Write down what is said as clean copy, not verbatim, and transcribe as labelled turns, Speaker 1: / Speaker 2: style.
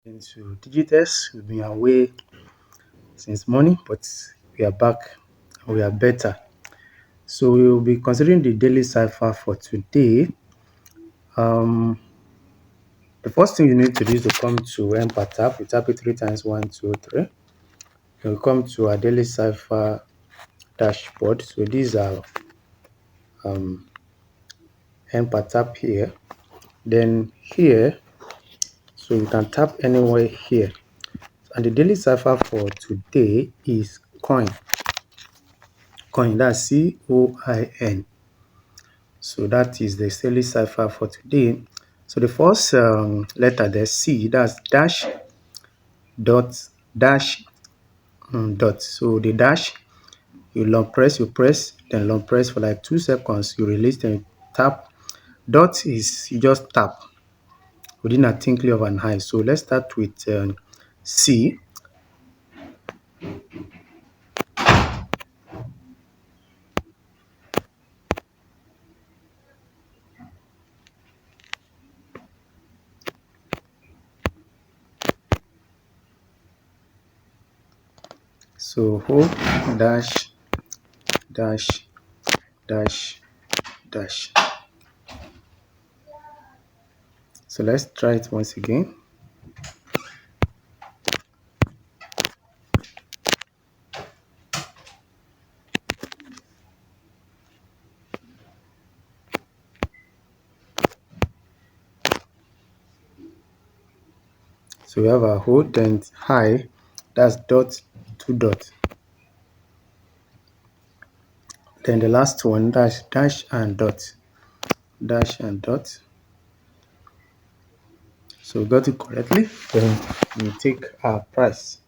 Speaker 1: Into Digitest. We've been away since morning, but we are back and we are better. So we will be considering the daily cipher for today. Um, the first thing you need to do is to come to Emperor tab. You tap it 3 times, 1, 2, 3. Then we come to our daily cipher dashboard. So these are Emperor tab here. Then here, so you can tap anywhere here. And the daily cipher for today is coin. Coin, that's COIN. So that is the daily cipher for today. So the first letter there, C, that's dash, dot, dash, dot. So the dash, you press, then long press for like 2 seconds, you release, then you tap. Dot is you just tap within a twinkling of an eye. So let's start with C. So O, dash, dash, dash, dash. So let's try it once again. So we have a O, then high, that's dot, 2 dots. Then the last one, dash, dash and dot, dash and dot. So we got it correctly. Then we take our price.